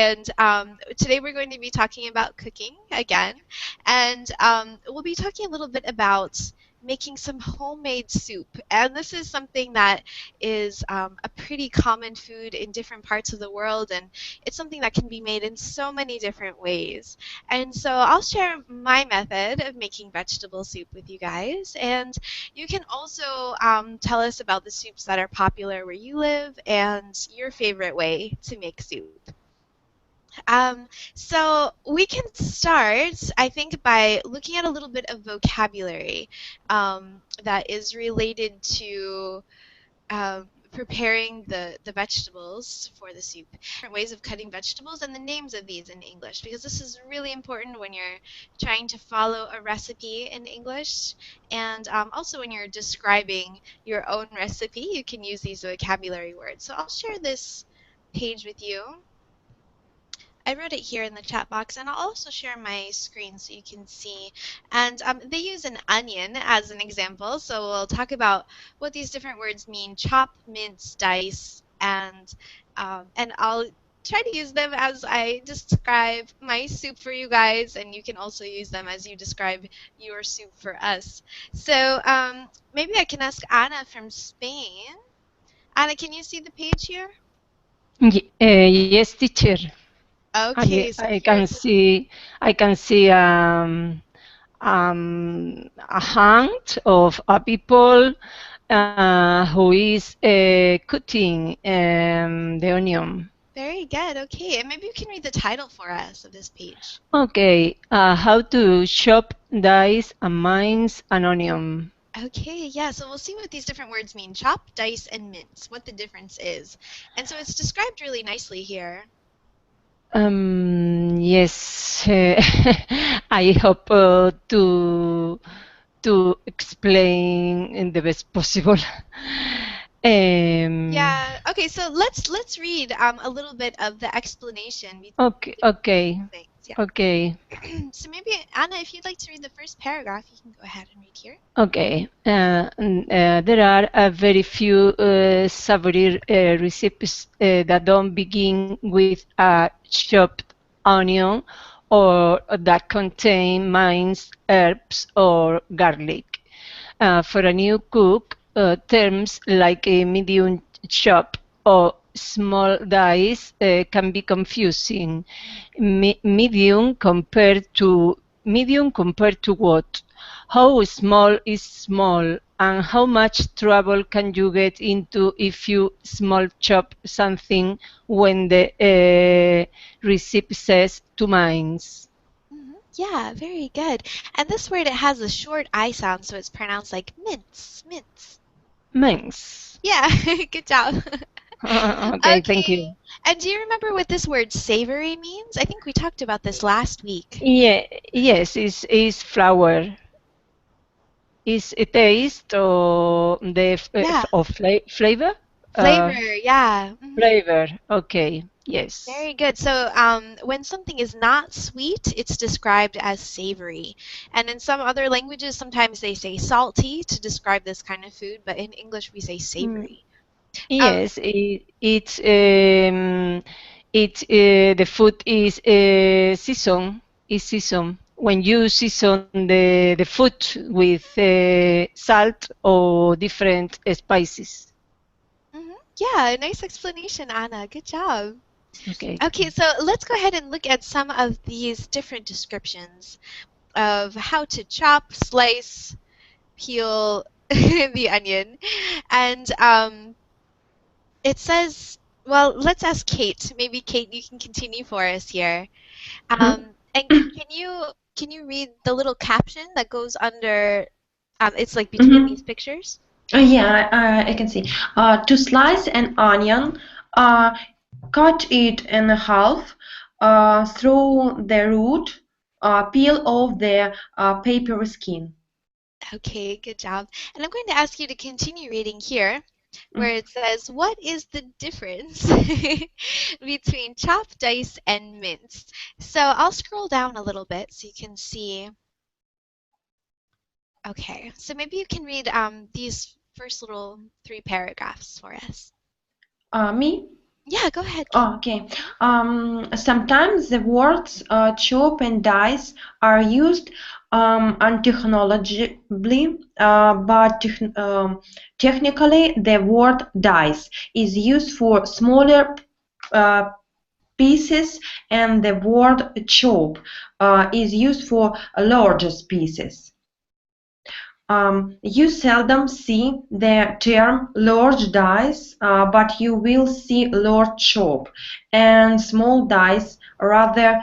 And today we're going to be talking about cooking again. And we'll be talking a little bit about making some homemade soup. And this is something that is a pretty common food in different parts of the world. And it's something that can be made in so many different ways. And so I'll share my method of making vegetable soup with you guys. And you can also tell us about the soups that are popular where you live and your favorite way to make soup. So we can start, I think, by looking at a little bit of vocabulary that is related to preparing the vegetables for the soup. Different ways of cutting vegetables and the names of these in English, because this is really important when you're trying to follow a recipe in English, and also when you're describing your own recipe, you can use these vocabulary words. So I'll share this page with you. I wrote it here in the chat box, and I'll also share my screen so you can see. And they use an onion as an example, so we'll talk about what these different words mean: chop, mince, dice, and I'll try to use them as I describe my soup for you guys, and you can also use them as you describe your soup for us. So maybe I can ask Anna from Spain. Anna, can you see the page here? Yes, teacher. Okay, so I here. can see a hand of a people who is cutting the onion. Very good. Okay, and maybe you can read the title for us of this page. Okay, how to chop, dice, and mince an onion. Okay, yeah, so we'll see what these different words mean: chop, dice, and mince, what the difference is. And so it's described really nicely here. Yes, I hope to explain in the best possible. Um, Yeah, okay, so let's read a little bit of the explanation between okay, the okay, things. Yeah. okay, So maybe, Anna, if you'd like to read the first paragraph, you can go ahead and read here. okay. There are very few savory recipes that don't begin with a chopped onion or that contain minced herbs or garlic. For a new cook, terms like a medium chop or small dice can be confusing. Medium compared to what? How small is small, and how much trouble can you get into if you small chop something when the recipe says two minds? Yeah, very good. And this word, it has a short I sound, so it's pronounced like mince, mince. Minds. Yeah, good job. Okay, thank Okay. you. And do you remember what this word savory means? I think we talked about this last week. Yeah, yes, is flour. Is a taste or the Yeah, flavor? flavor, Uh, yeah. Flavor. Okay. Yes. Very good. So when something is not sweet, it's described as savory. And in some other languages, sometimes they say salty to describe this kind of food, but in English, we say Mm, savory. Um, yes. The food is season. Is season when you season the food with salt or different spices. yeah, nice explanation, Anna. Good job. Okay. Okay, so let's go ahead and look at some of these different descriptions of how to chop, slice, peel the onion. And it says, well, let's ask Kate. Maybe Kate, you can continue for us here. And can you read the little caption that goes under? It's like between Mm-hmm. these pictures. Yeah, I can see. To slice an onion, uh, cut it in half, throw the root, peel off the paper skin. Okay, good job. And I'm going to ask you to continue reading here, where it says, what is the difference between chop, dice, and mince? So I'll scroll down a little bit so you can see. Okay, so maybe you can read these first little three paragraphs for us. Me? Yeah, go ahead, Kate. Oh, okay. Sometimes the words chop and dice are used untechnologically, but technically the word dice is used for smaller uh, pieces, and the word chop is used for larger pieces. You seldom see the term large dice, but you will see large chop and small dice rather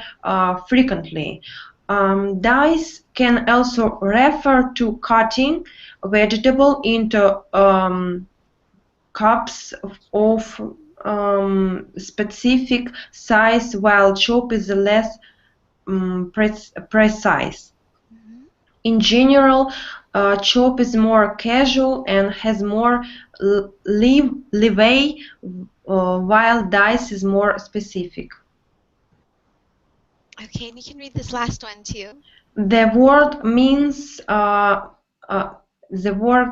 frequently. Dice can also refer to cutting vegetable into cups of specific size, while chop is less precise. Hmm. In general, chop is more casual and has more leeway, while dice is more specific. Okay, and you can read this last one too. The word means uh, the word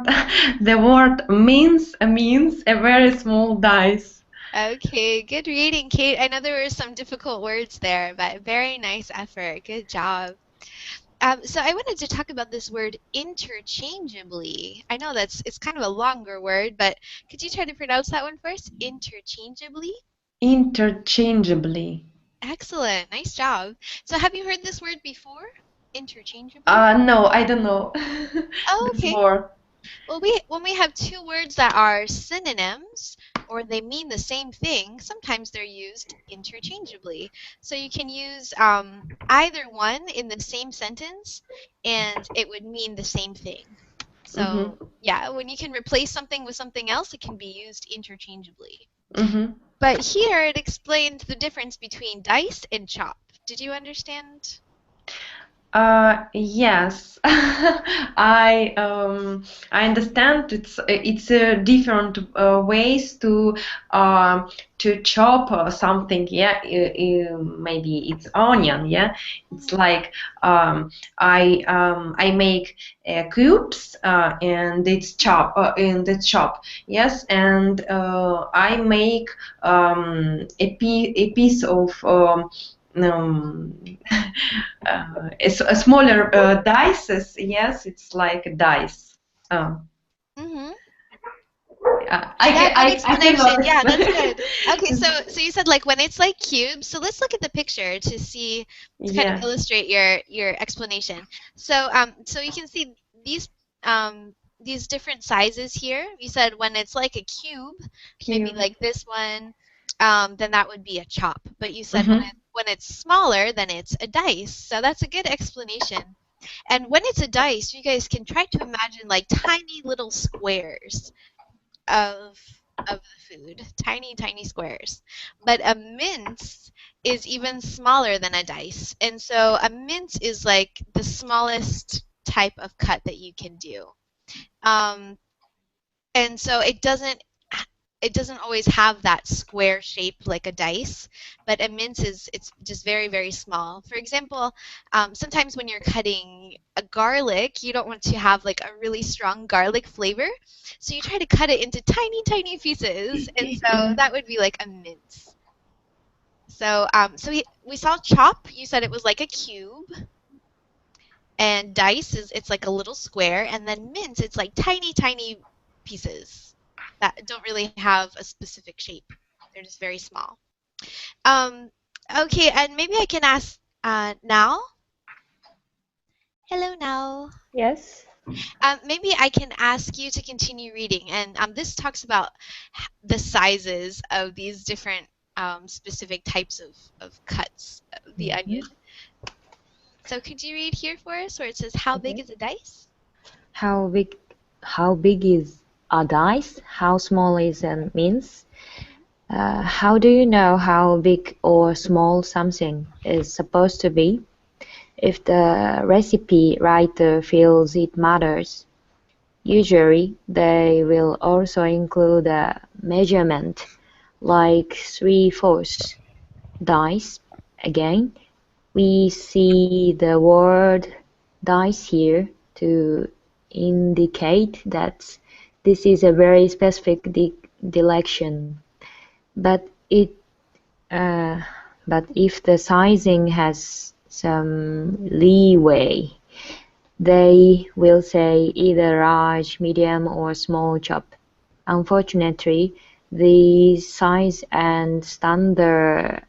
the word means a very small dice. Okay, good reading, Kate. I know there were some difficult words there, but very nice effort. Good job. So I wanted to talk about this word interchangeably. I know it's kind of a longer word, but could you try to pronounce that one first? Interchangeably? Interchangeably. Excellent. Nice job. So have you heard this word before? Interchangeably? No, I don't know Oh, this okay. word. Well, when we have two words that are synonyms or they mean the same thing, sometimes they're used interchangeably. So you can use either one in the same sentence and it would mean the same thing. So, Mm-hmm. yeah, when you can replace something with something else, it can be used interchangeably. Mm-hmm. But here it explained the difference between dice and chop. Did you understand? Yes, I understand it's different ways to chop something. Yeah, maybe it's onion. Yeah, it's Mhm. like I make cubes and it's chop. Yes, and I make a piece of um, a smaller dices. Yes, it's like a dice. Uh, Mhm. Yeah, good I cannot explanation. Yeah, that's explain. good. Okay, so you said like when it's like cubes. So let's look at the picture to see to kind of Yeah, illustrate your explanation. So you can see these different sizes here. You said when it's like a cube, maybe cube. like this one, then that would be a chop. But you said Mm-hmm. when it's smaller, then it's a dice. So that's a good explanation. And when it's a dice, you guys can try to imagine like tiny little squares of the food, tiny tiny squares. But a mince is even smaller than a dice. And so a mince is like the smallest type of cut that you can do. Um, and so it doesn't always have that square shape like a dice, but a mince is it's just very very small. For example, sometimes when you're cutting a garlic, you don't want to have like a really strong garlic flavor, so you try to cut it into tiny tiny pieces, and so Mm-hmm. that would be like a mince. So we saw chop. You said it was like a cube, and dice is it's like a little square, and then mince it's like tiny tiny pieces that don't really have a specific shape. They're just very small. um okay, and maybe I can ask now. Hello now. Yes. Maybe I can ask you to continue reading, and this talks about the sizes of these different specific types of cuts of the Mhm. onion. So could you read here for us where it says how big Okay. is a dice? How big how big is a dice? How small is a mince? How do you know how big or small something is supposed to be? If the recipe writer feels it matters, usually they will also include a measurement like 3/4 dice. Again, we see the word dice here to indicate that this is a very specific direction. But it but if the sizing has some leeway, they will say either large, medium, or small chop. Unfortunately, the size and standardized,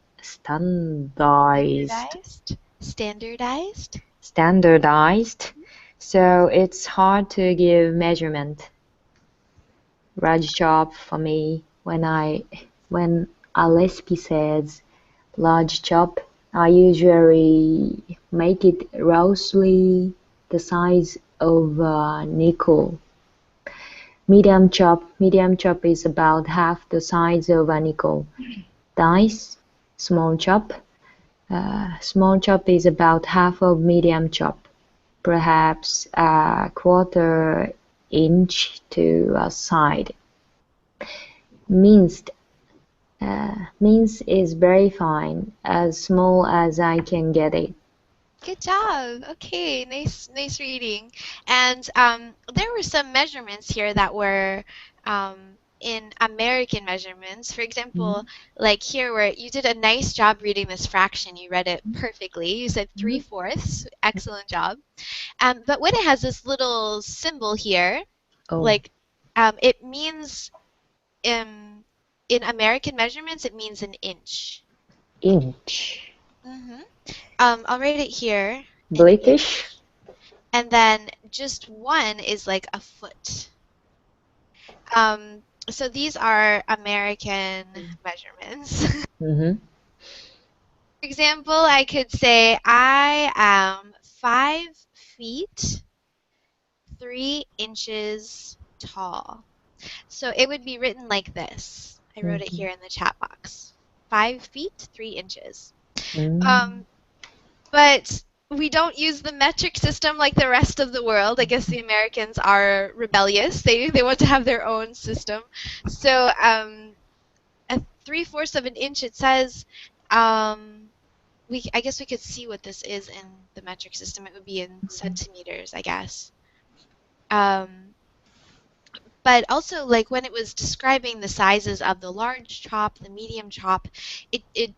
so it's hard to give measurement. Large chop for me, when a recipe says large chop, I usually make it roughly the size of a nickel. Medium chop is about half the size of a nickel. Dice, small chop. Small chop is about half of medium chop, perhaps a quarter inch to a side. Minced Mince is very fine, as small as I can get it. Good job. Okay, nice reading. And there were some measurements here that were in American measurements. For example, like here where you did a nice job reading this fraction. You read it perfectly. You said 3/4. Excellent job. But when it has this little symbol here, Oh, like it means in American measurements, it means an inch. inch. hmm I'll write it here, an British? inch. And then just one is like a foot. So these are American measurements. Mm-hmm. For example, I could say I am 5 feet 3 inches tall. So it would be written like this. I wrote it here in the chat box. 5 feet 3 inches. But we don't use the metric system like the rest of the world. I guess the Americans are rebellious. They want to have their own system. So at 3/4 of an inch, it says I guess we could see what this is in the metric system. It would be in centimeters, I guess. But also, like when it was describing the sizes of the large chop, the medium chop, it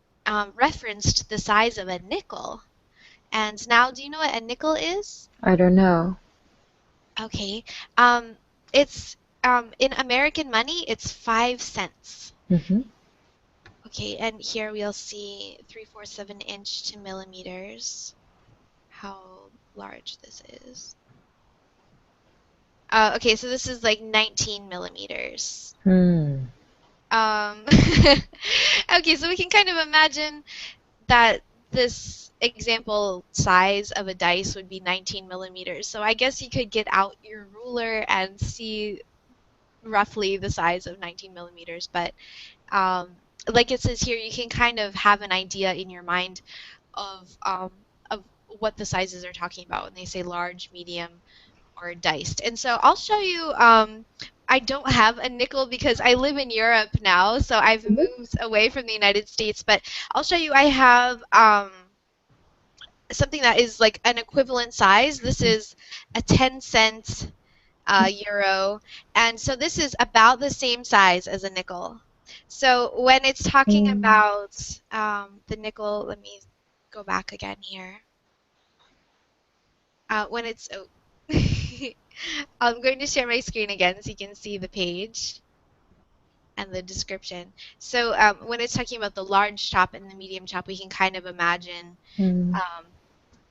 referenced the size of a nickel. And now, do you know what a nickel is? I don't know. Okay. It's in American money, it's 5 cents. Mm-hmm. Okay, and here we'll see 3/4 of an inch to millimeters. How large this is. Okay, so this is like 19 millimeters. Okay, so we can kind of imagine that this example size of a dice would be 19 millimeters. So I guess you could get out your ruler and see roughly the size of 19 millimeters. But like it says here, you can kind of have an idea in your mind of what the sizes are talking about when they say large, medium, or diced. And so I'll show you. I don't have a nickel because I live in Europe now, so I've moved away from the United States. But I'll show you. I have something that is like an equivalent size. This is a 10-cent euro, and so this is about the same size as a nickel. So when it's talking about the nickel, let me go back again here. When it's I'm going to share my screen again so you can see the page and the description. So when it's talking about the large chop and the medium chop, we can kind of imagine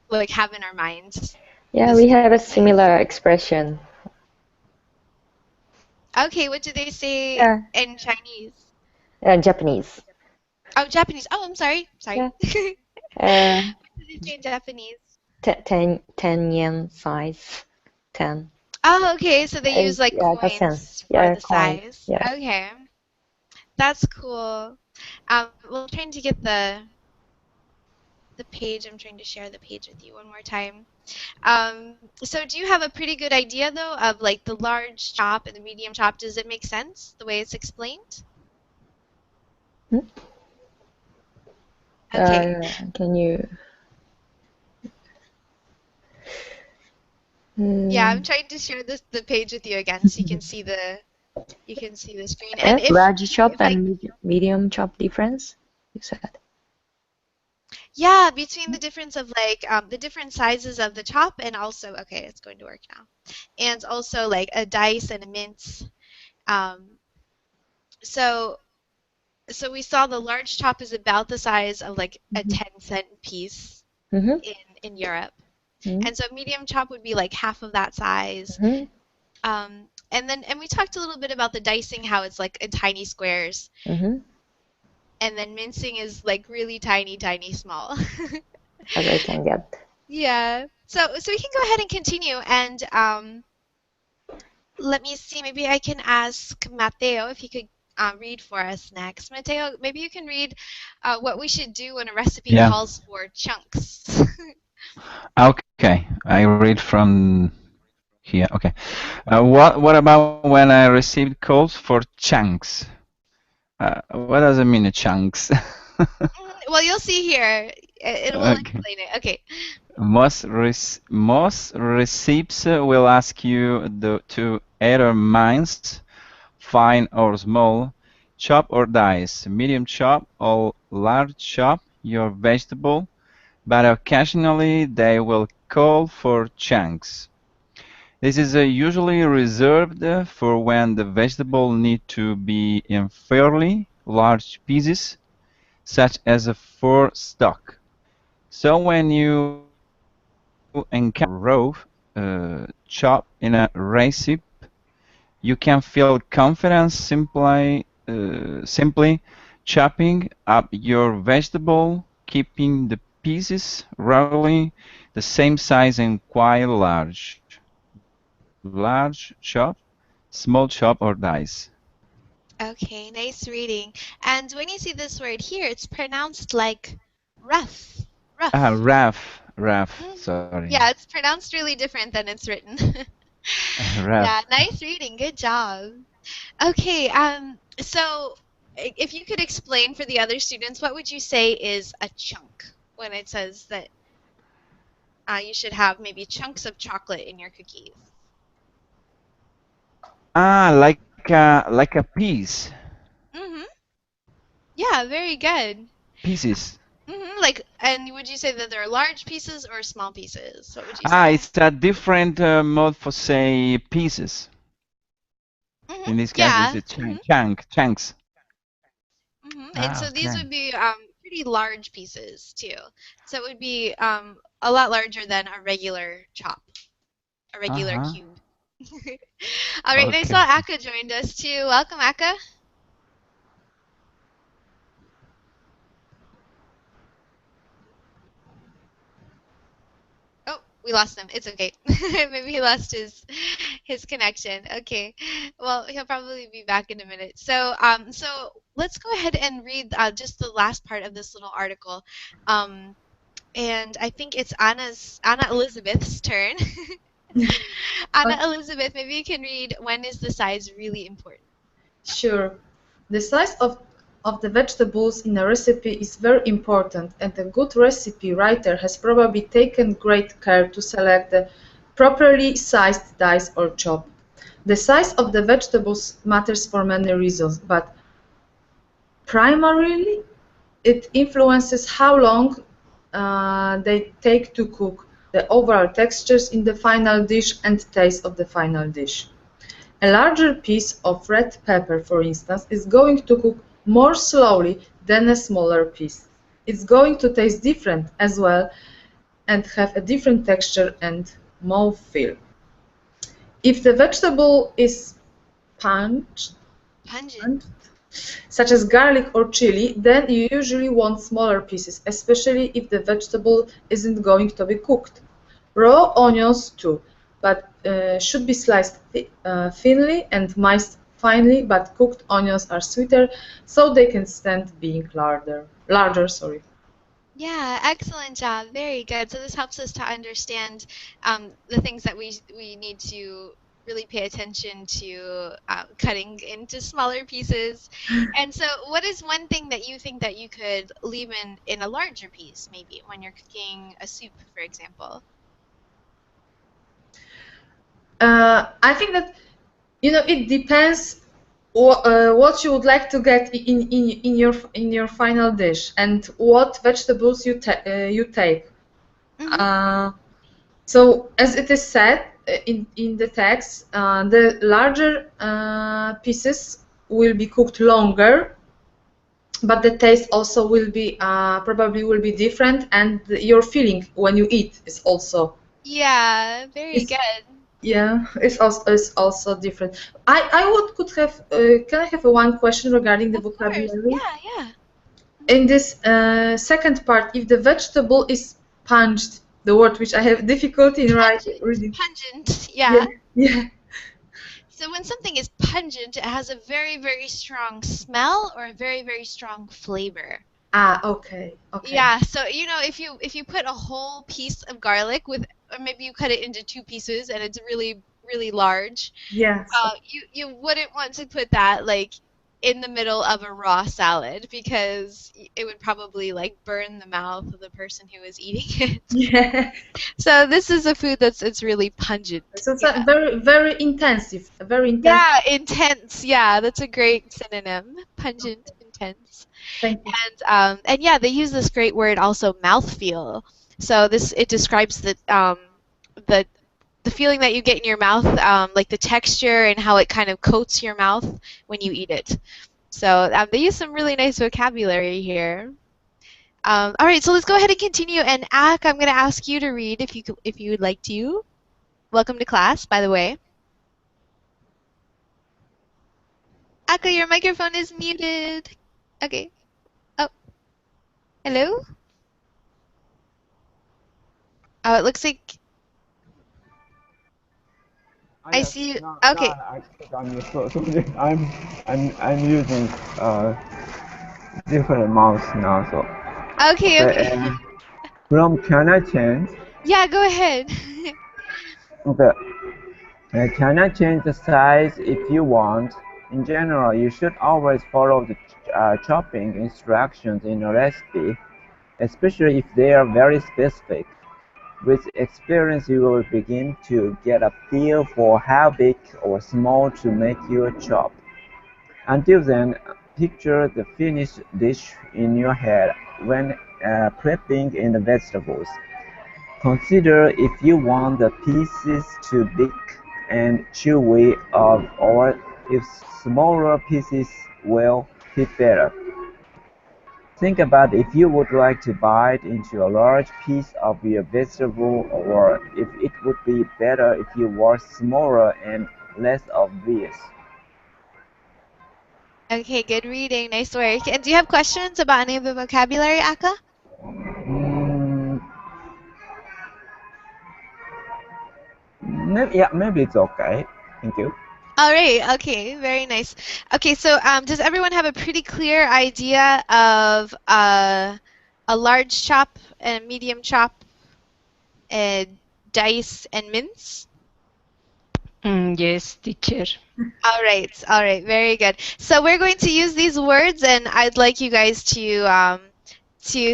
like have in our minds. Yeah, we have a similar expression. Okay, what do they say in Chinese? Japanese. Oh, Japanese. Oh, I'm sorry. Sorry. Yeah. What do they say in Japanese? 10 yen size. 10. Oh, okay. So they use like Yeah, coins for yeah, the coin. size. Yeah. Okay. That's cool. We're trying to get the page. I'm trying to share the page with you one more time. So do you have a pretty good idea though of like the large chop and the medium chop? Does it make sense the way it's explained? Okay. Can you? Yeah, I'm trying to share the page with you again so you can see the You can see the screen. And Large chop if I, and medium chop difference, you said. yeah, between the difference of like the different sizes of the chop and also, okay, it's going to work now. And also like a dice and a mince. Um, so so we saw the large chop is about the size of like a Mm-hmm. 10-cent piece Mm-hmm. in Europe. Mm-hmm. And so medium chop would be like half of that size. Mm-hmm. And we talked a little bit about the dicing, how it's like in tiny squares. Mm-hmm. And then mincing is like really tiny, tiny, small. As I can get. Yeah. So we can go ahead and continue. And let me see. Maybe I can ask Mateo if he could read for us next. Mateo, maybe you can read what we should do when a recipe Yeah. calls for chunks. Okay. I read from here. Okay. What about when I received calls for chunks? What does it mean, chunks? Well, you'll see here. It will Okay. explain it. Okay. Most receipts will ask you to either mince, fine or small, chop or dice, medium chop or large chop your vegetable, but occasionally they will call for chunks. This is usually reserved for when the vegetable need to be in fairly large pieces, such as for stock. So when you encounter raw chop in a recipe, you can feel confident simply chopping up your vegetable, keeping the pieces roughly the same size and quite large. Large chop, small chop or dice. Okay, nice reading. And when you see this word here, it's pronounced like rough. Rough. Rough, Hmm. sorry. Yeah, it's pronounced really different than it's written. Yeah, Rough. nice reading. Good job. Okay, so if you could explain for the other students, what would you say is a chunk when it says that you should have maybe chunks of chocolate in your cookies? Like a piece. Mm-hmm. Yeah, very good. Pieces. Mm-hmm. Like, and would you say that they're large pieces or small pieces? What would you say? It's a different mode for say pieces. Mm-hmm. In this case, it's Yeah. a Mm-hmm. chunks. Mm-hmm. And so these Okay. would be pretty large pieces too. So it would be a lot larger than a regular chop, a regular Uh-huh. cube. All right, and I saw Okay. Akka joined us too. Welcome, Akka. Oh, we lost him. It's okay. Maybe he lost his connection. Okay. Well, he'll probably be back in a minute. So let's go ahead and read just the last part of this little article. Um, and I think it's Anna Elizabeth's turn. Anna Okay, Elizabeth, maybe you can read when is the size really important? sure. The size of the vegetables in a recipe is very important, and a good recipe writer has probably taken great care to select the properly sized dice or chop. The size of the vegetables matters for many reasons, but primarily it influences how long they take to cook, the overall textures in the final dish, and taste of the final dish. A larger piece of red pepper, for instance, is going to cook more slowly than a smaller piece. It's going to taste different as well and have a different texture and mouthfeel. If the vegetable is punched, Pungent. such as garlic or chili, then you usually want smaller pieces, especially if the vegetable isn't going to be cooked. Raw onions too, but should be sliced thinly and miced finely, but cooked onions are sweeter, so they can stand being larger, sorry. Yeah, excellent job. Very good. So this helps us to understand the things that we need to really pay attention to cutting into smaller pieces. And so, what is one thing that you think that you could leave in a larger piece, maybe when you're cooking a soup, for example? I think that it depends what you would like to get in your final dish and what vegetables you take. Mm-hmm. So as it is said in the text, the larger pieces will be cooked longer, but the taste also will be probably will be different, and your feeling when you eat is also Yeah, very is good. yeah, it's also different. I would could have can I have one question regarding the Of course. vocabulary? Yeah, yeah. In this second part, if the vegetable is punched, the word which I have difficulty in reading. Pungent, Yeah, yeah. yeah. So when something is pungent, it has a very, very strong smell or a very, very strong flavor. Ah, okay, okay. Yeah, so if you put a whole piece of garlic with, or maybe you cut it into two pieces and it's really, really large, Yes. you wouldn't want to put that like in the middle of a raw salad because it would probably like burn the mouth of the person who is eating it. Yeah. So this is a food it's really pungent. So it's a Yeah. very, very intensive, a very intense. Yeah, intense. Yeah, that's a great synonym. Pungent, intense. Thank you. And yeah, they use this great word also, mouthfeel. So this it describes the the feeling that you get in your mouth, like the texture and how it kind of coats your mouth when you eat it. So they use some really nice vocabulary here. All right, so let's go ahead and continue. And Ak, I'm going to ask you to read if you would like to. Welcome to class, by the way. Akka, your microphone is muted. Okay. Oh, hello? Oh, it looks like I Yes, see you. now Okay. I click on you. So I'm using different mouse now. So Okay, okay, okay. from can I change? Yeah, go ahead. Okay, can I change the size if you want? In general, you should always follow the chopping instructions in a recipe, especially if they are very specific. With experience, you will begin to get a feel for how big or small to make your chop. Until then, picture the finished dish in your head when prepping in the vegetables. Consider if you want the pieces to big and chewy or if smaller pieces will fit better. Think about if you would like to bite into a large piece of your vegetable or if it would be better if you were smaller and less obvious. Okay, good reading. Nice work. And do you have questions about any of the vocabulary, Akka? Mm, maybe it's okay. Thank you. All right. Okay, very nice. Okay, so does everyone have a pretty clear idea of a large chop, a medium chop, a dice, and mince? Yes, teacher. All right, very good. So we're going to use these words, and I'd like you guys to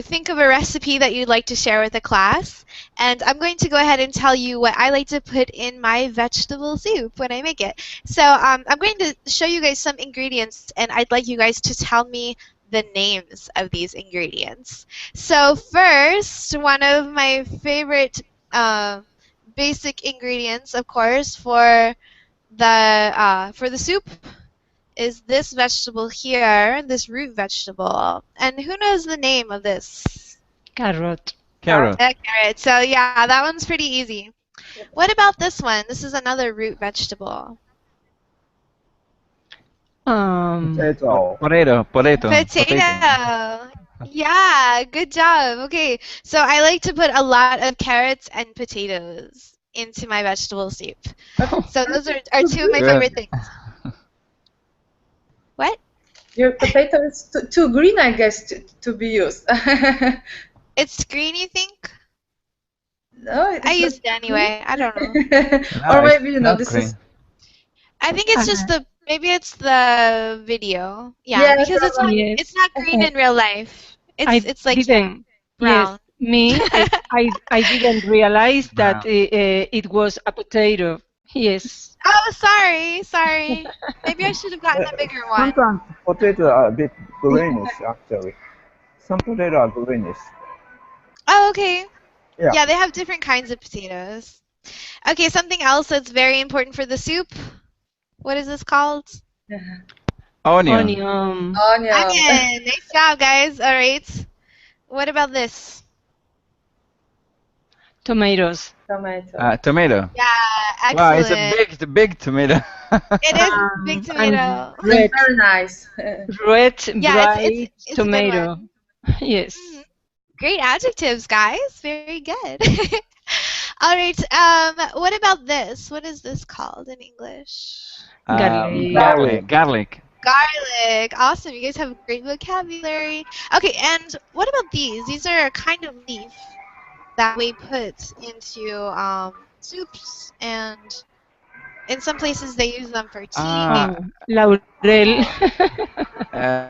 think of a recipe that you'd like to share with the class. And I'm going to go ahead and tell you what I like to put in my vegetable soup when I make it. So I'm going to show you guys some ingredients, and I'd like you guys to tell me the names of these ingredients. So first, one of my favorite basic ingredients, of course, for the soup is this vegetable here, this root vegetable. And who knows the name of this? Carrot. Carrot. Carrot. So yeah, that one's pretty easy. What about this one? This is another root vegetable. Potato. Potato. Potato. Yeah, good job. Okay, so I like to put a lot of carrots and potatoes into my vegetable soup. So those are two of my Good. favorite things. What? Your potato is too green, I guess, to be used. It's green, you think? No, it's I not used it anyway. I don't know. or No, it's maybe not this green. is I think it's just maybe it's the video. Yeah, yeah, because probably. Yes. it's not green in real life. I It's like didn't. brown. Yes, me. I didn't realize that Brown. it was a potato. Yes. Oh, sorry. Maybe I should have gotten a bigger one. Sometimes potatoes are a bit greenish, actually. Some potatoes are greenish. Oh, okay. Yeah. Yeah, they have different kinds of potatoes. Okay, something else that's very important for the soup. What is this called? Onion. Onion. Onion. Onion. Nice job, guys. All right. What about this? Tomatoes. Tomato. Tomato. Yeah, Wow, it's a excellent. big tomato. It is a big And tomato. red, Very nice. red, Yeah, bright it's a good tomato. one. Yes. Mhm. Great adjectives, guys. Very good. All right. What about this? What is this called in English? Garlic. Garlic. Garlic. Awesome. You guys have great vocabulary. Okay, and what about these? These are a kind of leaf that we put into soups, and in some places they use them for tea. Ah, Oh, laurel.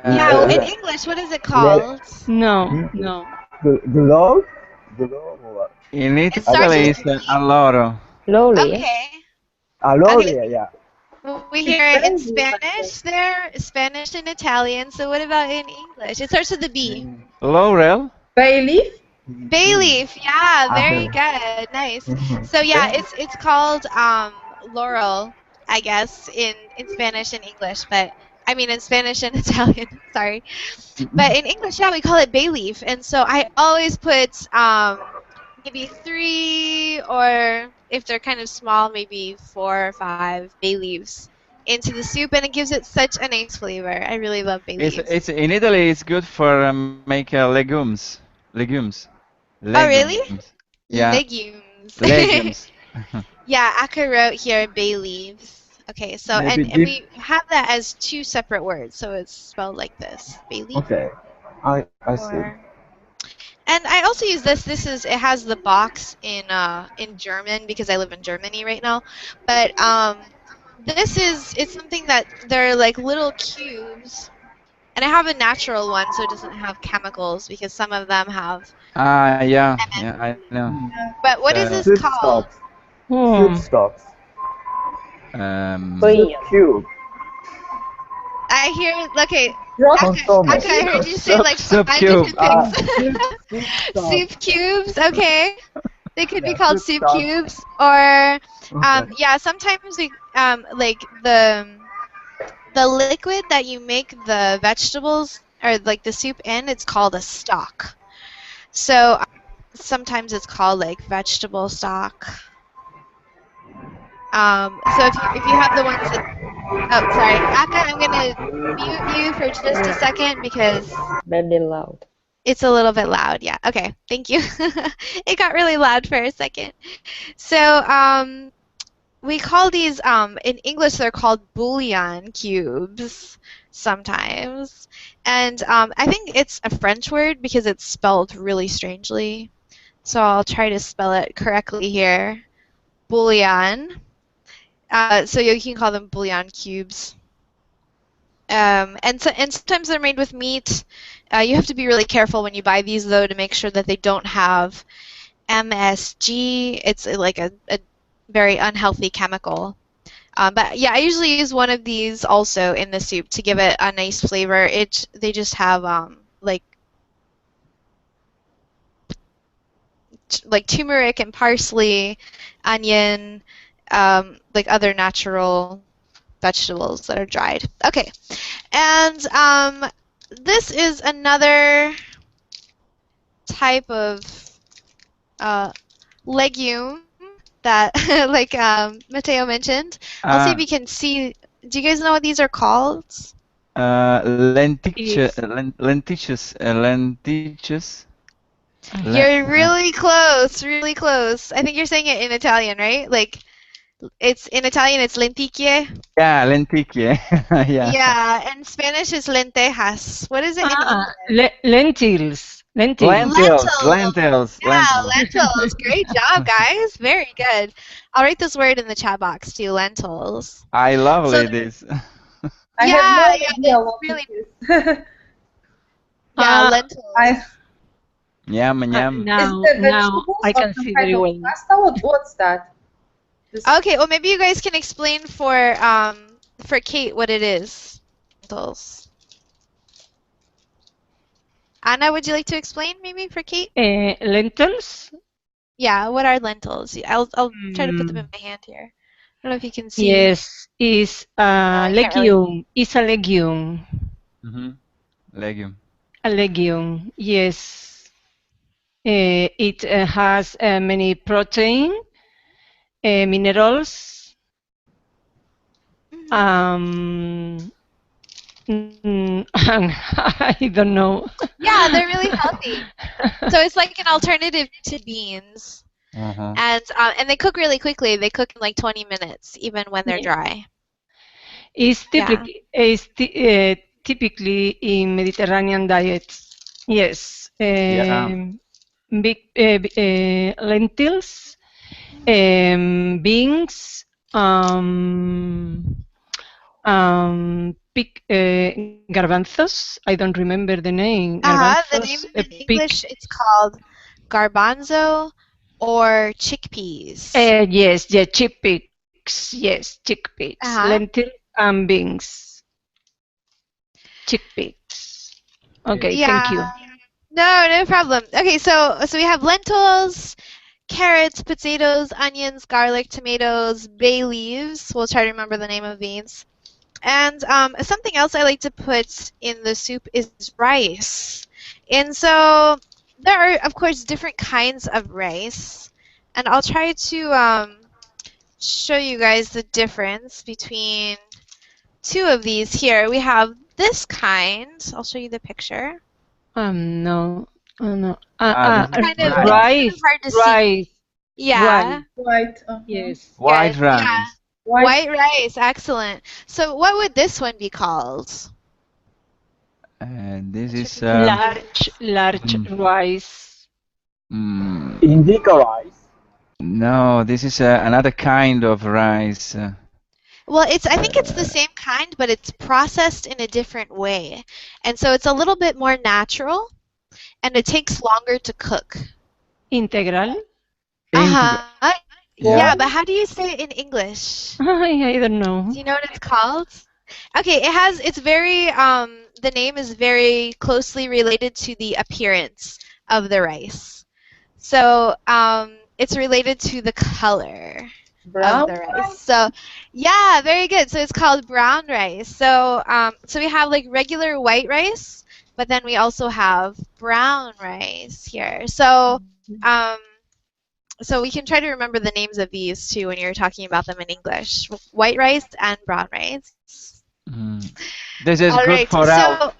Yeah, in Le- English, what is it le- called? No, hmm? no. Glove? Glove or what? in It I starts don't Italy, with know. a it's B. Lowly. Okay. Okay. Aloria, yeah. We It's hear it in very leaf, I think. Spanish there, Spanish and Italian. So what about in English? It starts with a B. Mm, laurel. Bay leaf? Bay mm. leaf. Yeah, very Uh-huh. good. Nice. Mhm. So yeah, Yeah. it's called laurel, I guess, in Spanish and English, but I mean in Spanish and Italian. Sorry. But in English, yeah, we call it bay leaf. And so I always put maybe 3, or if they're kind of small, maybe 4 or 5 bay leaves into the soup, and it gives it such a nice flavor. I really love bay It's leaves. in Italy. It's good for make legumes. Legumes. Oh, really? Legumes. Yeah, Legumes. legumes. Yeah, Aka wrote here bay leaves. Okay, so Maybe and deep. we have that as 2 separate words, so it's spelled like this, bay leaf. Okay. I see. Or and I also use this. It has the box in German because I live in Germany right now. But it's something that they're like little cubes, and I have a natural one, so it doesn't have chemicals because some of them have. Yeah, I know. But what is this Soup called? stocks. Soup Hmm. stocks. Um, Soup Bullion. cube. I hear. Okay, Roast. Consomme. Aka, I heard you say like soup 5 cube. different things. Soup Soup stocks. cubes. Okay. They could be Yeah, called soup soup stocks. cubes, or Okay. yeah, sometimes we like the liquid that you make the vegetables or like the soup in, it's called a stock. So sometimes it's called like vegetable stock. So if you have the ones that, oh, sorry, Aka, I'm gonna mute you for just a second because Very loud. it's a little bit loud. Yeah. Okay. Thank you. It got really loud for a second. So we call these in English they're called Bullion cubes sometimes, and I think it's a French word because it's spelled really strangely. So I'll try to spell it correctly here. Bullion. So you can call them Bullion cubes. And sometimes they're made with meat. You have to be really careful when you buy these though to make sure that they don't have MSG. It's like a very unhealthy chemical. But yeah, I usually use one of these also in the soup to give it a nice flavor. They just have like turmeric and parsley, onion, like other natural vegetables that are dried. Okay, and this is another type of legume that like Mateo mentioned. I'll see if you can see. Do you guys know what these are called? Yes. Lentils. You're really close, really close. I think you're saying it in Italian, right? Like it's in Italian, it's lenticchie. Yeah, lenticchie. Yeah. Yeah, and Spanish is lentejas. What is it in English? Lentils. Lentils. Lentils. Yeah, lentils. Great job, guys. Very good. I'll write this word in the chat box too, lentils. I love So this. I have yeah, no yeah, idea it's what really it is. yeah, Uh, lentils. Yum, yum. Is now, the now vegetables I or can some see kind very of well. pasta? What's that? This Okay, well maybe you guys can explain for Kate what it is. Lentils. Anna, would you like to explain maybe for Kate? Lentils? Yeah, what are lentils? I'll try to put them in Mm, my hand here. I don't know if you can see. yes, is No, a I can't really. legume. Is a legume. Mm-hmm. Legume. A legume. Yes. It has many protein, minerals. Mhm. Um, I don't know. Yeah, they're really healthy. So it's like an alternative to beans, Uh-huh. and they cook really quickly. They cook in like 20 minutes, even when they're Yeah. dry. Is Yeah. typically in Mediterranean diets. Yes. Yeah. Big lentils, beans, pig, garbanzos. I don't remember the name. The Garbanzos, name in pig. English it's called garbanzo or chickpeas. Yes, yeah, chickpeas. Yes, chickpeas. Uh-huh. Lentil and beans. Chickpeas. Okay, Okay. thank Yeah. you. No problem. Okay, so we have lentils, carrots, potatoes, onions, garlic, tomatoes, bay leaves. We'll try to remember the name of these. And something else I like to put in the soup is rice. And so there are, of course, different kinds of rice. And I'll try to show you guys the difference between two of these here. We have this kind. I'll show you the picture. No, no. This is It's rice. kind of Rice, hard to see. rice, Yeah, rice. white. Yes. White good. Yeah, rice. White. white rice. Excellent. So what would this one be called? And this Which would is be the Large mm, rice. Indigo rice. no, this is another kind of rice. Well, I think it's the same kind, but it's processed in a different way. And so it's a little bit more natural and it takes longer to cook. Integral. Integral. Uh-huh. Yeah, but Yeah. how do you say it in English? I don't Do know. you know what it's called? Okay, it's very the name is very closely related to the appearance of the rice. So, it's related to the color of Brown the rice. rice. So, yeah, very good. So it's called brown rice. So, so we have like regular white rice, but then we also have brown rice here. Um, so we can try to remember the names of these too when you're talking about them in English. White rice and brown rice. Mm. This is All good right. for health. So,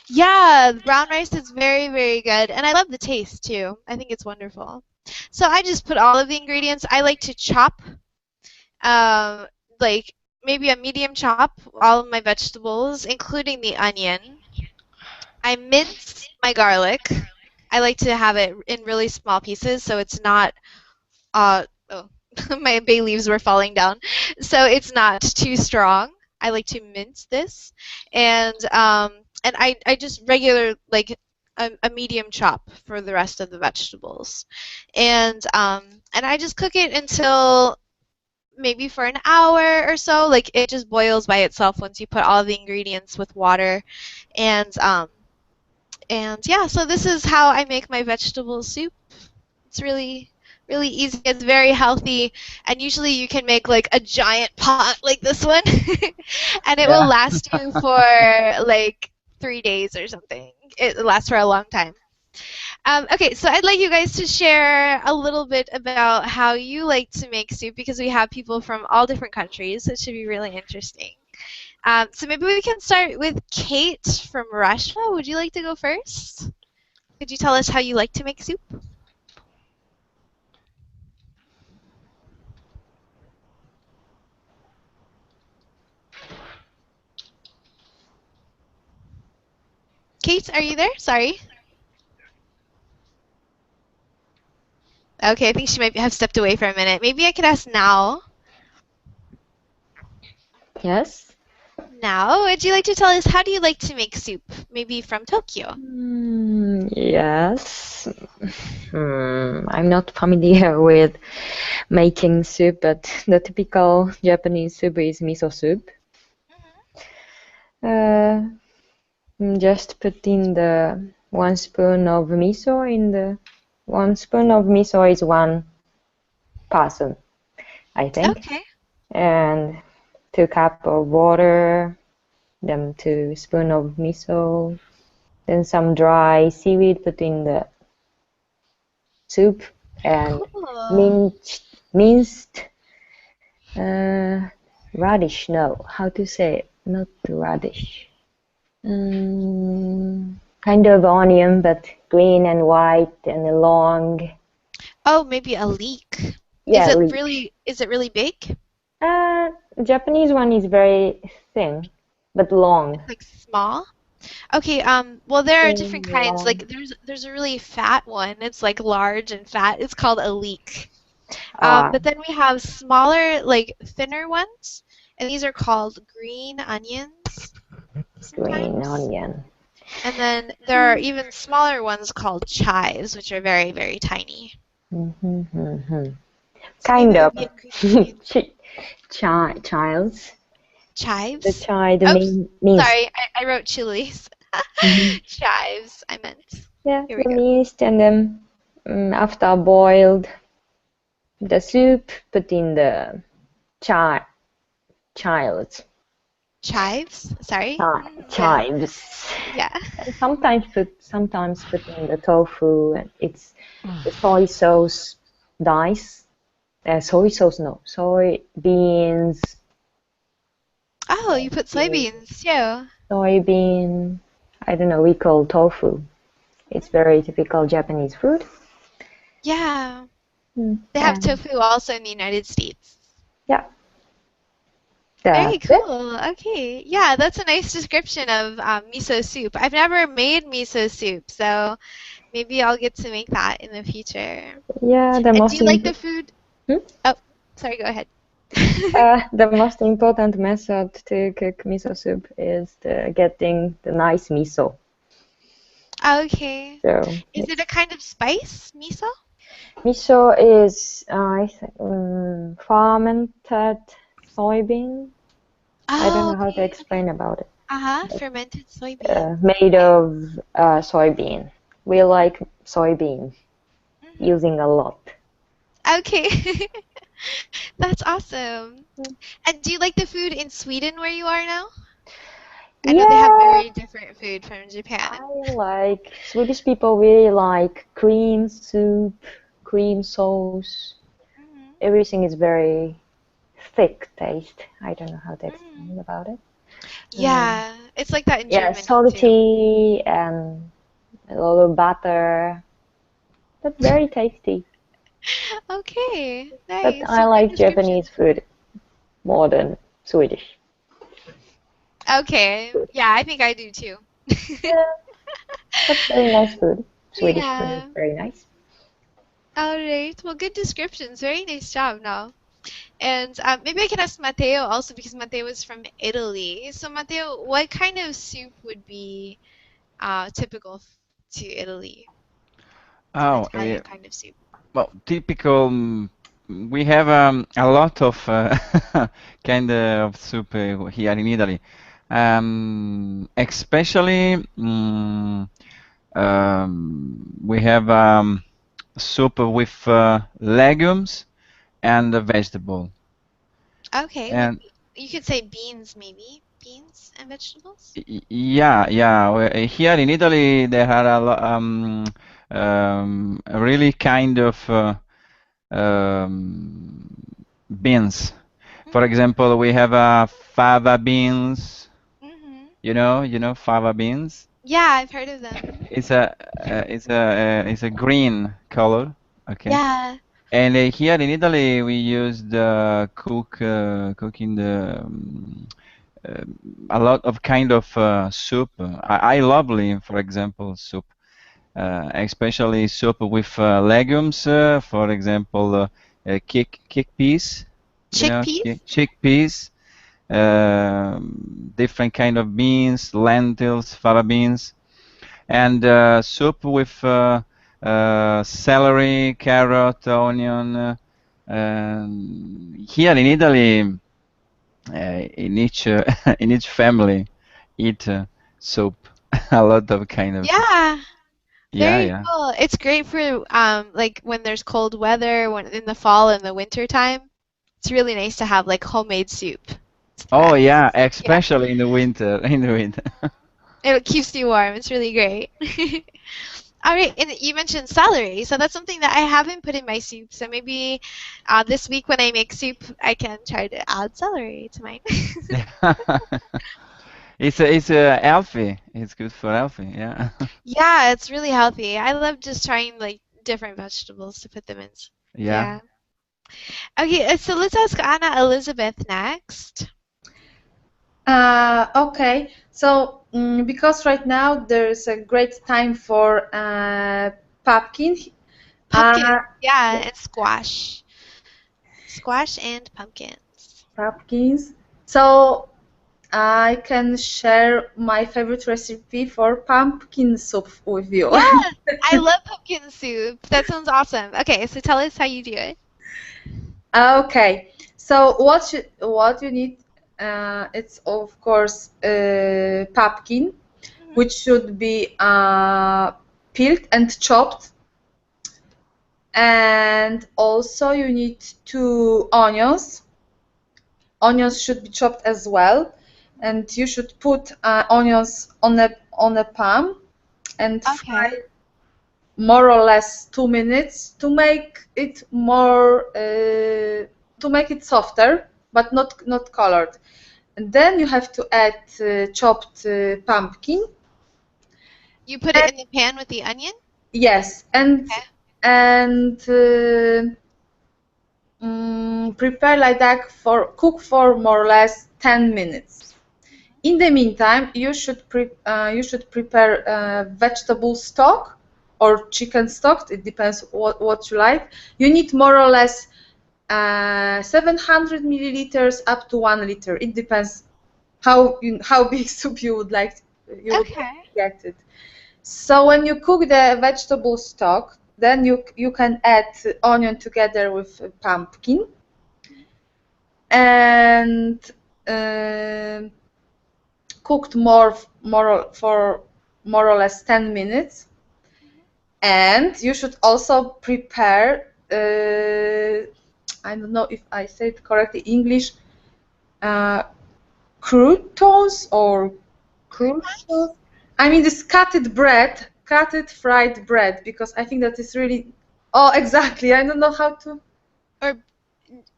yeah, brown rice is very, very good. And I love the taste too. I think it's wonderful. So I just put all of the ingredients. I like to chop, um, like maybe a medium chop, all of my vegetables, including the onion. I mince my garlic. I like to have it in really small pieces so it's not, oh, my bay leaves were falling down. So it's not too strong. I like to mince this. And I just regular, like, a medium chop for the rest of the vegetables. And I just cook it until maybe for an hour or so. Like it just boils by itself once you put all the ingredients with water. And and yeah, so this is how I make my vegetable soup. It's really easy. It's very healthy, and usually you can make like a giant pot like this one, and it will Yeah. last you for like 3 days or something. It lasts for a long time. Okay, so I'd like you guys to share a little bit about how you like to make soup because we have people from all different countries, so it should be really interesting. So maybe we can start with Kate from Russia. Would you like to go first? Could you tell us how you like to make soup? Kate, are you there? Sorry. Okay, I think she might have stepped away for a minute. Maybe I could ask now. Yes. now, would you like to tell us how do you like to make soup? Maybe from Tokyo. Yes. I'm not familiar with making soup, but the typical Japanese soup is miso soup. Just put in the 1 spoon of miso in the 1 spoon of miso is one person, I think, Okay. and 2 cups of water, then 2 spoons of miso, then some dry seaweed put in the soup, and Cool. minced radish. No, how to say it? Not radish. Kind of onion, but green and white and long. Oh, maybe a leek. Yeah, leek. Is it really big? Japanese one is very thin, but long. It's like small? Okay, well there are Thin, different kinds. long. Like there's a really fat one. It's like large and fat. It's called a leek. Ah, But then we have smaller, like thinner ones, and these are called green onions green sometimes. onion. And then there are even smaller ones called chives, which are very, very tiny. So maybe Kind it of would be a green onion. childs. The Chives? child Oops, means sorry, I wrote chilies. Chives, I meant. yeah, Here we the go. meat, and then after boiled the soup, put in the chi childs. Chives? Sorry? Yeah. Chives. Yeah. And sometimes put in the tofu, and it's the soy sauce dice. Soy sauce, no, soy beans. Oh, you put soybeans too. Soybean. I don't know. We call tofu. It's very typical Japanese food. Yeah. They have And tofu also in the United States. yeah, Very that's it. cool. Okay. Yeah, that's a nice description of miso soup. I've never made miso soup, so maybe I'll get to make that in the future. Yeah, And do you like the food? Oh, sorry, go ahead. the most important method to cook miso soup is getting the nice miso. Okay. So Is it a kind of spice, miso? miso is I think fermented soybean. I don't Oh, know how to okay. explain about it. Uh-huh, fermented soybeans. Made Okay. of soybean. We like soybean using a lot. Okay. That's awesome. And do you like the food in Sweden where you are now? I know they have Yeah, very different food from Japan. I like Swedish people really like cream soup, cream sauce. Everything is very thick taste. I don't know how to explain about it. Yeah, it's like that in Yeah, Germany too. salty and a lot of butter, but very tasty. Okay, But nice. I Well, good like description. Japanese food more than Swedish Okay, food. yeah, I think I do too. Yeah, but very nice food. Swedish food is Yeah. very nice. All right. Well, good descriptions. Very nice job now. And maybe I can ask Matteo also because Matteo is from Italy. So Matteo, what kind of soup would be typical to Italy? An Oh, Italian kind of soup. well, typical. We have a lot of kind of soup here in Italy, especially we have soup with legumes and vegetable. Okay, like And you could say beans maybe. Beans and vegetables? yeah, yeah. Here in Italy, there are really kind of um, beans. For example, we have fava beans. You know fava beans. Yeah, I've heard of them. It's a green color. Okay. Yeah. And here in Italy, we use the cooking uh, a lot of kind of soup. I love, for example, soup, especially soup with legumes. For example, chickpeas. You know, Chickpeas? chickpeas. different kind of beans, lentils, fava beans, and soup with celery, carrot, onion. Here in Italy, in each in each family, eat soup. A lot of kind of soup. Yeah, Yeah, very yeah. cool. It's great for like when there's cold weather, when in the fall and the winter time. It's really nice to have like homemade soup. It's the Oh, best. yeah, Yeah. especially in the winter. In the winter. It keeps you warm. It's really great. All right, and you mentioned celery, so that's something that I haven't put in my soup. So maybe this week when I make soup, I can try to add celery to mine. It's healthy. It's good for healthy. Yeah. Yeah, it's really healthy. I love just trying like different vegetables to put them in. Yeah. Yeah. Okay, so let's ask Anna Elizabeth next. Okay, so because right now there's a great time for pumpkin. Pumpkin. Uh, Yeah, and squash. Squash and pumpkins. Pumpkins. So I can share my favorite recipe for pumpkin soup with you. Yes, I love pumpkin soup. That sounds awesome. Okay, so tell us how you do it. Okay, so what you need? It's of course pumpkin, Mhm. which should be peeled and chopped, and also you need two onions. Onions should be chopped as well, and you should put onions on a pan and fry Okay. more or less 2 minutes to make it more to make it softer, but not colored. And then you have to add chopped pumpkin. You put it And in the pan with the onion? yes, Okay. and prepare like that for cook for more or less 10 minutes. In the meantime, you should prepare vegetable stock or chicken stock. It depends what you like. You need more or less 700 milliliters up to 1 liter. It depends how big soup you would like Okay. to get it. So when you cook the vegetable stock, then you can add onion together with pumpkin and cooked for more or less 10 minutes. And you should also prepare I don't know if I say it correctly in English, uh, croutons or Croutons? crucials. I mean this cutted fried bread, because I think that is really. Oh, exactly. I don't know how to. Or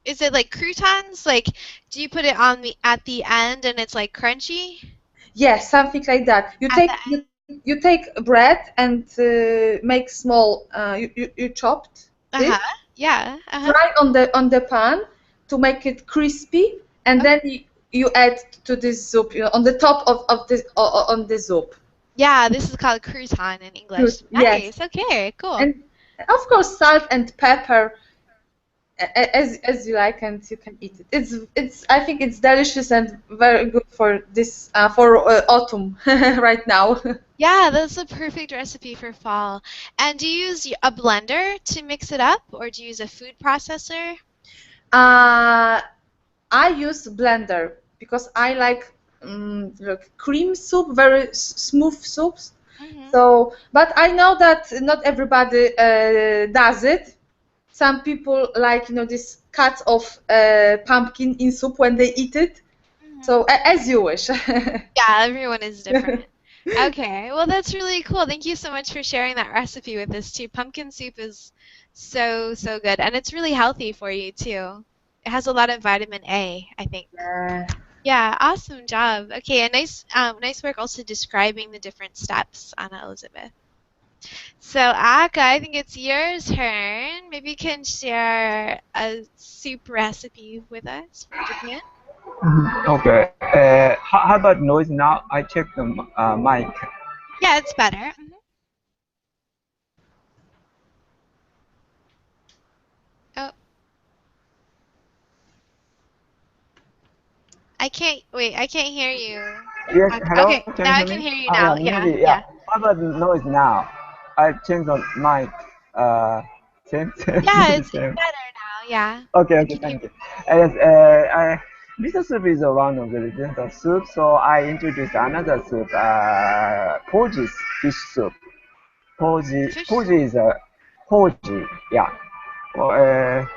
is it like croutons? Like, do you put it on the at the end and it's like crunchy Yes, something like that. You at take the you, end? you take bread and make small. You chopped Uh-huh. it, Yeah. Uh-huh. fry on the pan to make it crispy, and Okay. then you add to this soup, on the top of this on the soup. Yeah, this is called crouton in Good. English. Yes, Nice. Okay, cool. and of course salt and pepper as you like, and you can eat it. It's I think it's delicious and very good for this for autumn right now. Yeah, that's a perfect recipe for fall. And do you use a blender to mix it up, or do you use a food processor? uh, I use blender because I like cream soup, very smooth soups. Mm-hmm. So, but I know that not everybody does it. Some people like this cut of pumpkin in soup when they eat it. Mm-hmm. So as you wish. Yeah, everyone is different. Okay, well, that's really cool. Thank you so much for sharing that recipe with us too. Pumpkin soup is so, so good, and it's really healthy for you too. It has a lot of vitamin A, I think. Yeah. Yeah, awesome job. Okay, and nice work also describing the different steps, Anna Elizabeth. So, Akka, I think it's your turn. Maybe you can share a soup recipe with us from Japan. Okay. How about noise now? I check the mic. Yeah, it's better. Oh, I can't wait. I can't hear you. Yes, hello, Okay, can you hear now I me? can hear you Yeah, now. maybe, Yeah, yeah. yeah. What about the noise now? I changed the mic. Same, Yeah, same, it's same. better now. Yeah. Okay, I okay, can hear. thank you. Yes, miso soup is one of the regions of soup, so I introduced another soup, Poji's fish soup. Fish soup. Poji is a Poji, yeah, or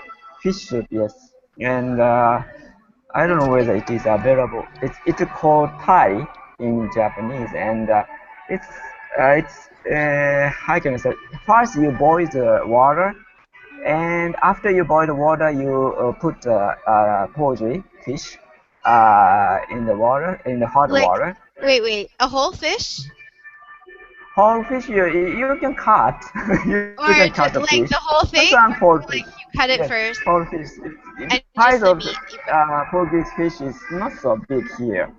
fish soup, yes. And I don't That's know great. whether it is available. It's called Thai in Japanese, and how can I say? First, you boil the water, Hmm. and after you boil the water, you put poultry fish in the water, in the hot Like, water. wait. A whole fish, Whole fish you can cut. You can cut or the fish. like the whole thing? Sometimes whole fish. Like you cut Yes, it first, whole fish. The and size just the of meat you put. Portuguese fish is not so big here.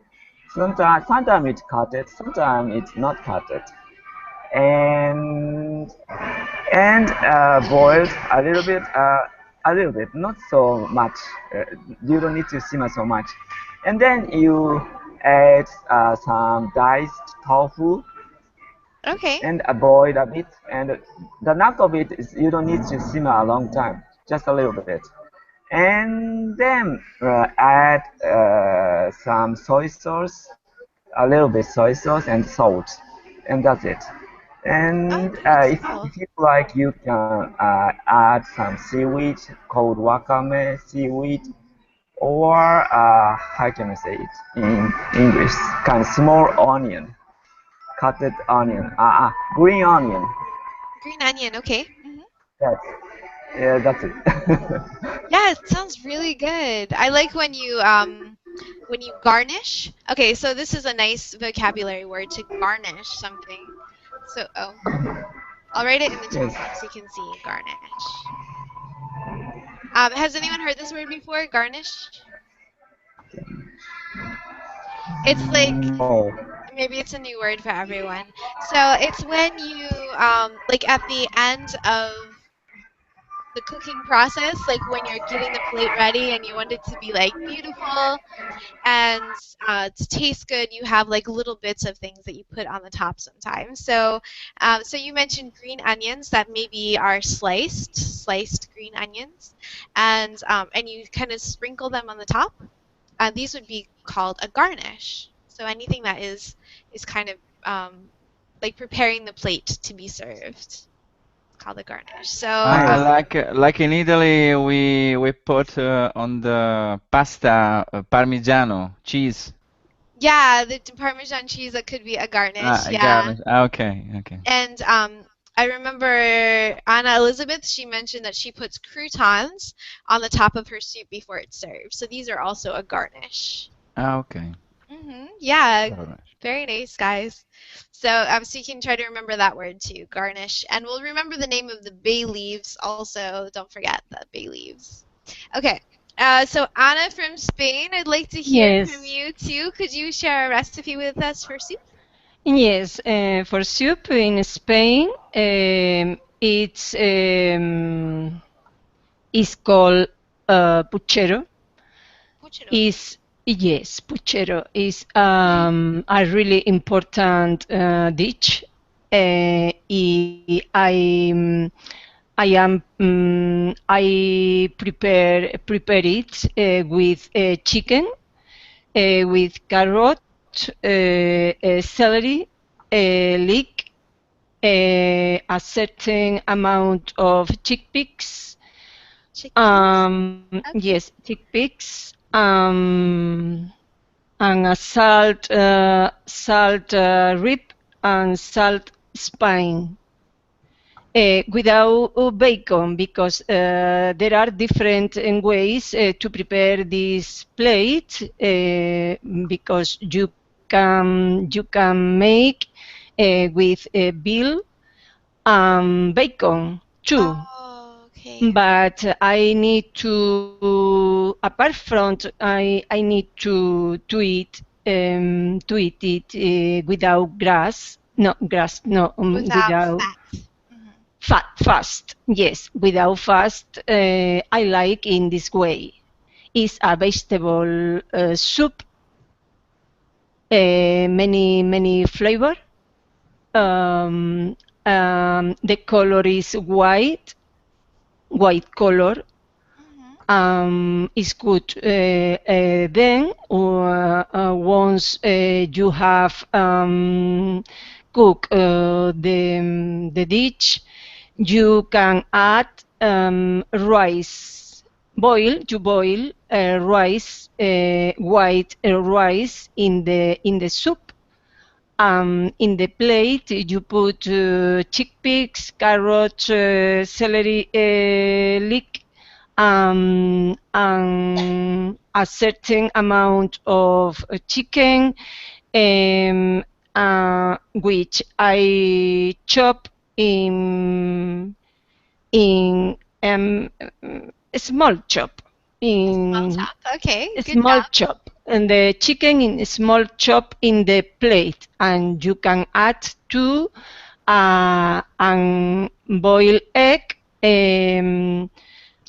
Sometimes it's cut it, sometimes it's not cut it. And boiled a little bit, not so much. Uh, you don't need to simmer so much. And then you add some diced tofu Okay. and boil a bit. And the knack of it is you don't need to simmer a long time, just a little bit. And then add some soy sauce, a little bit soy sauce and salt, and that's it. Oh, And that's if simple. you like, you can add some seaweed called wakame seaweed, or how can I say it in English? Kind of small onion, cutted onion, green onion. Green onion. Okay. That's yeah, that's it. Yeah, it sounds really good. I like when you garnish. Okay, so this is a nice vocabulary word to garnish something. So, I'll write it in the chat Yes. box so you can see garnish. Has anyone heard this word before? Garnish? It's like No. maybe it's a new word for everyone. So it's when you like at the end of the cooking process, like when you're getting the plate ready and you want it to be like beautiful and to taste good, you have like little bits of things that you put on the top sometimes. So, so you mentioned green onions that maybe are sliced green onions, and you kind of sprinkle them on the top. These would be called a garnish. So anything that is kind of like preparing the plate to be served, called a garnish. So Yes. Like in Italy, we put on the pasta Parmigiano cheese. yeah, the Parmesan cheese that could be a garnish. Yeah. Garnish. Okay, okay. And I remember Anna Elizabeth, she mentioned that she puts croutons on the top of her soup before it's served. So these are also a garnish. Okay. Yeah, Garnish. very nice, guys. So you can try to remember that word too, garnish. And we'll remember the name of the bay leaves also. Don't forget the bay leaves. Okay. So Anna from Spain, I'd like to hear from Yes. you too. Could you share a recipe with us for soup? Yes, for soup in Spain, it's called puchero. Puchero. Is yes, puchero is a really important dish. I prepare it with chicken, with carrot, celery, leek, a certain amount of chickpeas. Chickpeas? Yes, Okay. chickpeas. And a salt rib and salt spine. Without bacon, because there are different ways to prepare this plate, because you can make with veal and bacon too. Oh, okay. But I need apart from I need to eat it without grass, no grass, no, Without without fat. Hmm. fast. Yes, without fast. I like in this way. It's a vegetable soup, many flavor. Um, the color is white color. Mhm. Is good. Then, once you have cooked the dish, you can add rice. You boil rice, white rice in the soup. In the plate, you put chickpeas, carrots, celery leek, and a certain amount of chicken, um, which I chop in small chop A small in top. Okay, good small job. chop, and the chicken in small chop in the plate, and you can add two and boiled egg,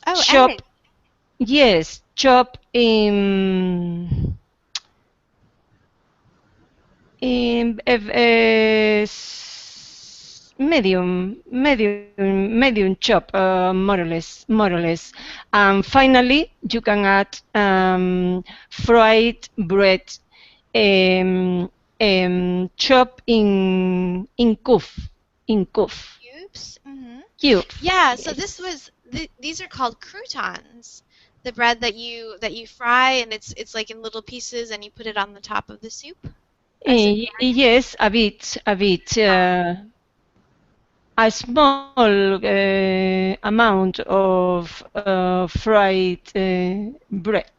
Oh, chop, egg. yes, chop in medium chop, more or less. And finally, you can add fried bread, chop in Cubes. Mhm. cube. Yeah, so this Yes. was these are called croutons. The bread that you fry and it's like in little pieces and you put it on the top of the soup as a garnish. Yes, a bit. A small amount of fried bread.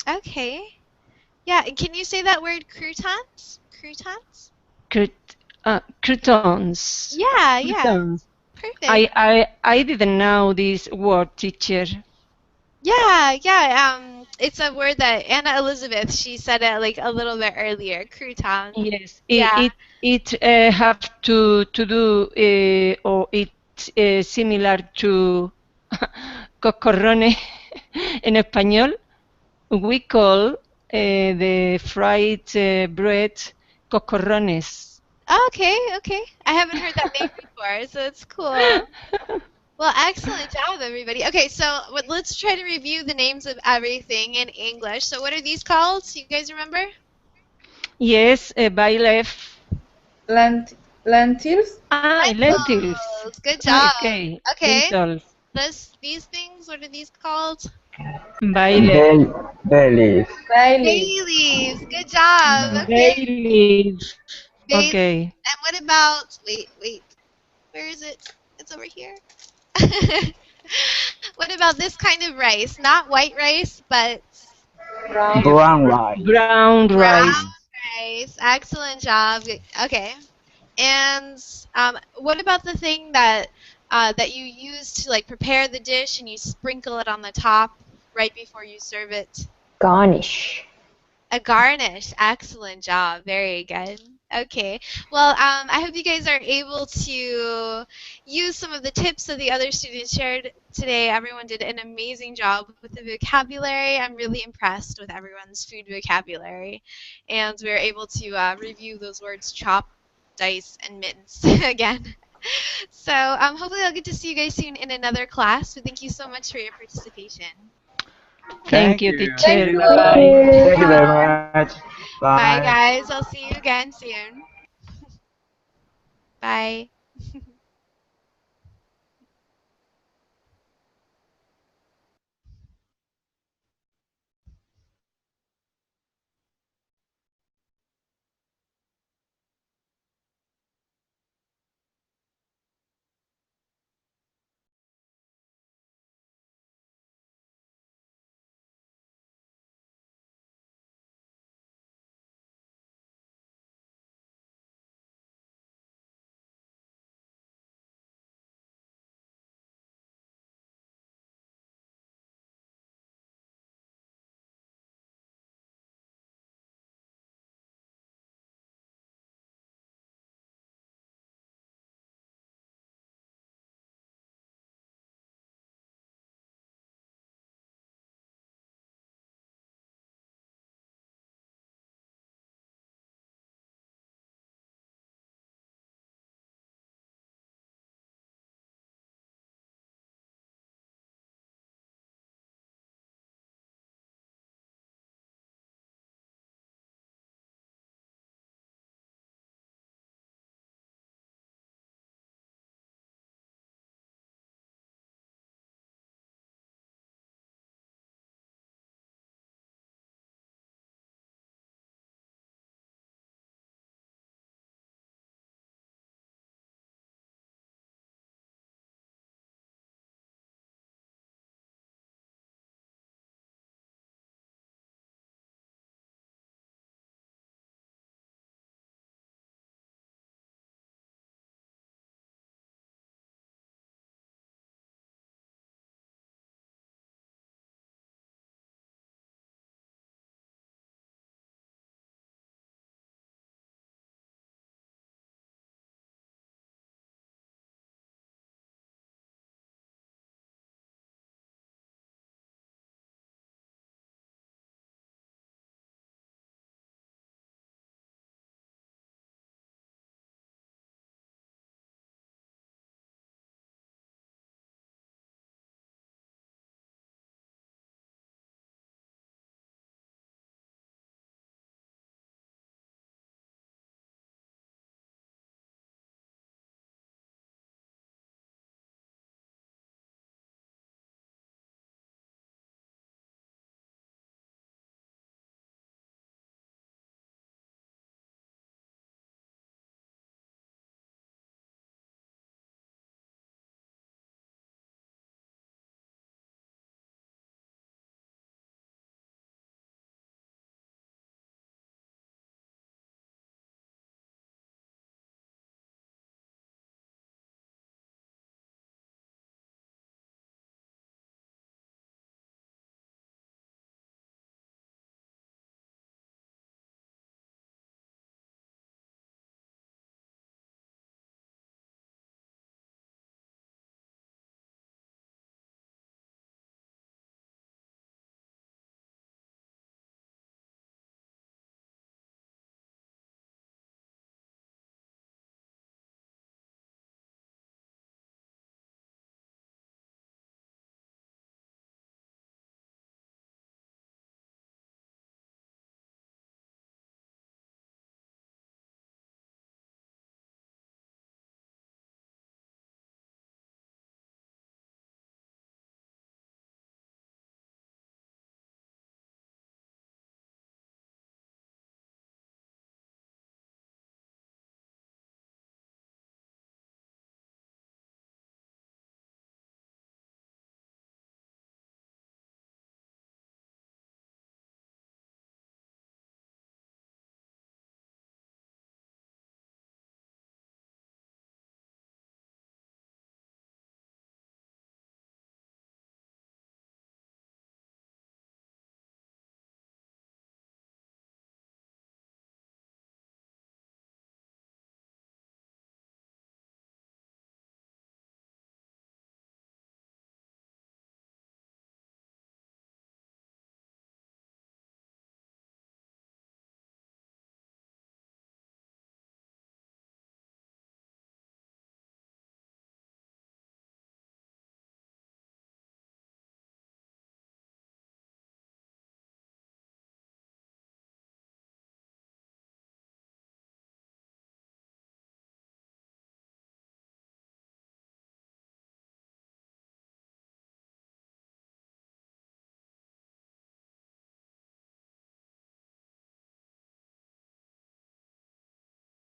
Okay. Yeah, and can you say that word croutons? Croutons? Crut- croutons. Yeah, yeah. Croutons. Perfect. I didn't know this word, teacher. Yeah, yeah. It's a word that Anna Elizabeth, she said it like a little bit earlier. Croutons. Yes, Yeah. it have to do or it's similar to cocorrone in español. We call the fried bread cocorrones. Okay, okay. I haven't heard that name before, so it's cool. Well, excellent job, everybody. Okay, so let's try to review the names of everything in English. So, what are these called? You guys remember? Yes, by left. Lentils, Lentils. Lentils. Good job. Okay, Okay, lentils. these things, what are these called? By left. Bay leaf. bay leaf, Bay leaves. Good job. Okay, Bay leaf. bay leaves. Okay. And what about, wait, where is it? It's over here. What about this kind of rice? Not white rice, but brown, Brown rice. Brown rice. brown rice. Excellent job. Okay. And what about the thing that you use to like prepare the dish and you sprinkle it on the top right before you serve it? Garnish. A garnish. Excellent job. Very good. Okay. Well, I hope you guys are able to use some of the tips that the other students shared today. Everyone did an amazing job with the vocabulary. I'm really impressed with everyone's food vocabulary. And we were able to review those words chop, dice, and mince again. So hopefully I'll get to see you guys soon in another class. But thank you so much for your participation. Thank Thank you, you. thank teacher. See you. Bye you. Thank bye. Thank you you. very much. Bye, Bye. guys. I'll see you again soon. Bye.